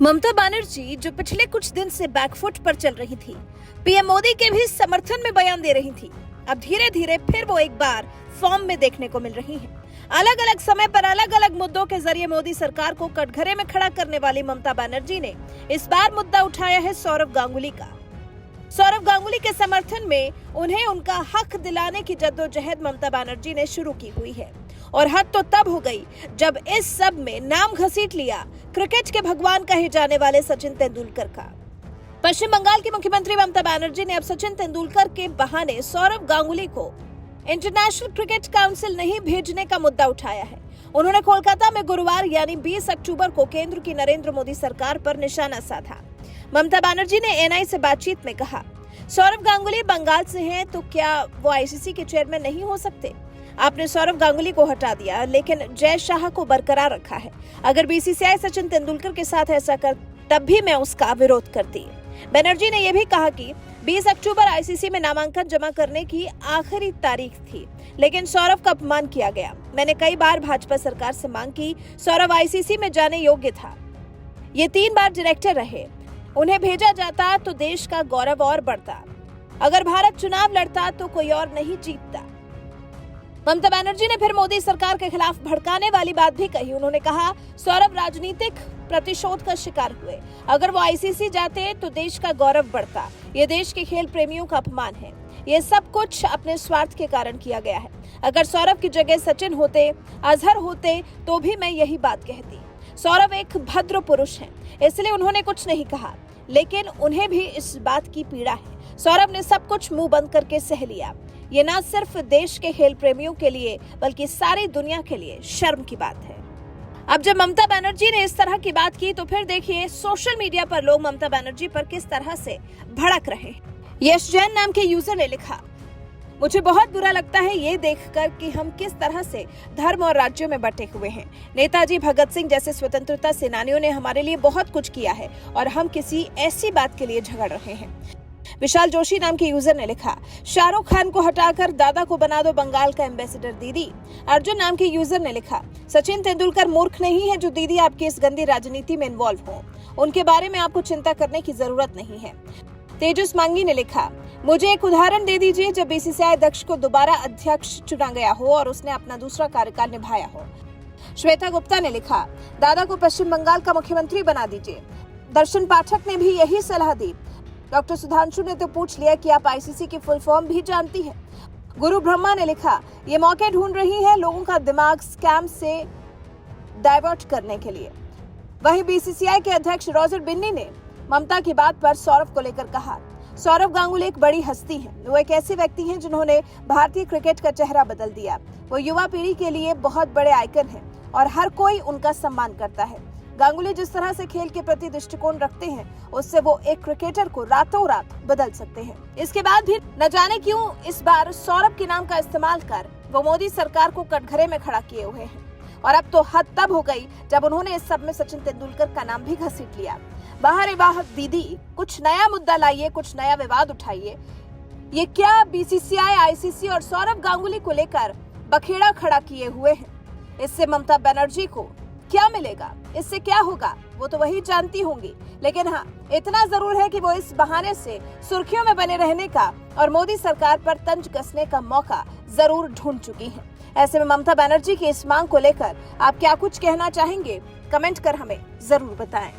ममता बनर्जी जो पिछले कुछ दिन से बैकफुट पर चल रही थी, पीएम मोदी के भी समर्थन में बयान दे रही थी, अब धीरे धीरे फिर वो एक बार फॉर्म में देखने को मिल रही हैं। अलग अलग समय पर अलग अलग मुद्दों के जरिए मोदी सरकार को कटघरे में खड़ा करने वाली ममता बनर्जी ने इस बार मुद्दा उठाया है सौरव गांगुली का। सौरव गांगुली के समर्थन में उन्हें उनका हक दिलाने की जद्दोजहद ममता बनर्जी ने शुरू की हुई है। और हद तो तब हो गई जब इस सब में नाम घसीट लिया क्रिकेट के भगवान कहे जाने वाले सचिन तेंदुलकर का। पश्चिम बंगाल की मुख्यमंत्री ममता बनर्जी ने अब सचिन तेंदुलकर के बहाने सौरव गांगुली को इंटरनेशनल क्रिकेट काउंसिल नहीं भेजने का मुद्दा उठाया है। उन्होंने कोलकाता में गुरुवार यानी 20 अक्टूबर को केंद्र की नरेंद्र मोदी सरकार पर निशाना साधा। ममता बनर्जी ने एएनआई से बातचीत में कहा, सौरव गांगुली बंगाल से हैं तो क्या वो आईसीसी के चेयरमैन नहीं हो सकते? आपने सौरव गांगुली को हटा दिया लेकिन जय शाह को बरकरार रखा है। अगर बीसीसीआई सचिन तेंदुलकर के साथ ऐसा कर तब भी मैं उसका विरोध करती। बनर्जी ने यह भी कहा कि 20 अक्टूबर आईसीसी में नामांकन जमा करने की आखिरी तारीख थी, लेकिन सौरव का अपमान किया गया। मैंने कई बार भाजपा सरकार से मांग की, सौरव आईसीसी में जाने योग्य था। ये 3 बार डायरेक्टर रहे, उन्हें भेजा जाता तो देश का गौरव और बढ़ता। अगर भारत चुनाव लड़ता तो कोई और नहीं जीतता। ममता बनर्जी ने फिर मोदी सरकार के खिलाफ भड़काने वाली बात भी कही। उन्होंने कहा, सौरव राजनीतिक प्रतिशोध का शिकार हुए। अगर वो आईसीसी जाते तो देश का गौरव बढ़ता। ये देश के खेल प्रेमियों का अपमान है। ये सब कुछ अपने स्वार्थ के कारण किया गया है। अगर सौरव की जगह सचिन होते, अजहर होते तो भी मैं यही बात कहती। सौरव एक भद्र पुरुष हैं, इसलिए उन्होंने कुछ नहीं कहा, लेकिन उन्हें भी इस बात की पीड़ा है। सौरव ने सब कुछ मुंह बंद करके सह लिया। ये न सिर्फ देश के खेल प्रेमियों के लिए बल्कि सारी दुनिया के लिए शर्म की बात है। अब जब ममता बनर्जी ने इस तरह की बात की तो फिर देखिए सोशल मीडिया पर लोग ममता बनर्जी पर किस तरह से भड़क रहे हैं। यश जैन नाम के यूजर ने लिखा, मुझे बहुत बुरा लगता है ये देखकर कि हम किस तरह से धर्म और राज्यों में बटे हुए हैं। नेताजी भगत सिंह जैसे स्वतंत्रता सेनानियों ने हमारे लिए बहुत कुछ किया है और हम किसी ऐसी बात के लिए झगड़ रहे हैं। विशाल जोशी नाम के यूजर ने लिखा, शाहरुख खान को हटाकर दादा को बना दो बंगाल का एम्बेसडर दीदी। अर्जुन नाम के यूजर ने लिखा, सचिन तेंदुलकर मूर्ख नहीं है जो दीदी आपकी इस गंदी राजनीति में इन्वॉल्व हो। उनके बारे में आपको चिंता करने की जरूरत नहीं है। तेजस मांगी ने लिखा, मुझे एक उदाहरण दे दीजिए जब बीसीसीआई अध्यक्ष को दोबारा अध्यक्ष चुना गया हो और उसने अपना दूसरा कार्यकाल निभाया हो। श्वेता गुप्ता ने लिखा, दादा को पश्चिम बंगाल का मुख्यमंत्री बना दीजिए। दर्शन पाठक ने भी यही सलाह दी। डॉक्टर सुधांशु ने तो पूछ लिया कि आप आईसीसी की फुल फॉर्म भी जानती हैं। गुरु ब्रह्मा ने लिखा, ये मौके ढूंढ रही है लोगों का दिमाग स्कैम से डाइवर्ट करने के लिए। वहीं बीसीसीआई के अध्यक्ष रॉजर बिन्नी ने ममता की बात पर सौरव को लेकर कहा, सौरव गांगुली एक बड़ी हस्ती है। वो एक ऐसे व्यक्ति हैं जिन्होंने भारतीय क्रिकेट का चेहरा बदल दिया। वो युवा पीढ़ी के लिए बहुत बड़े आइकन हैं और हर कोई उनका सम्मान करता है। गांगुली जिस तरह से खेल के प्रति दृष्टिकोण रखते हैं उससे वो एक क्रिकेटर को रातों रात बदल सकते हैं। इसके बाद भी न जाने क्यों इस बार सौरव के नाम का इस्तेमाल कर वो मोदी सरकार को कटघरे में खड़ा किए हुए हैं। और अब तो हद तब हो गई जब उन्होंने इस सब में सचिन तेंदुलकर का नाम भी घसीट लिया। वाह रे वाह दीदी, कुछ नया मुद्दा लाइए, कुछ नया विवाद उठाइए। ये क्या बीसीसीआई, आईसीसी और सौरव गांगुली को लेकर बखेड़ा खड़ा किए हुए हैं। इससे ममता बनर्जी को क्या मिलेगा, इससे क्या होगा वो तो वही जानती होंगी। लेकिन हाँ, इतना जरूर है कि वो इस बहाने से सुर्खियों में बने रहने का और मोदी सरकार पर तंज कसने का मौका जरूर ढूंढ चुकी हैं। ऐसे में ममता बनर्जी की इस मांग को लेकर आप क्या कुछ कहना चाहेंगे, कमेंट कर हमें जरूर बताएं।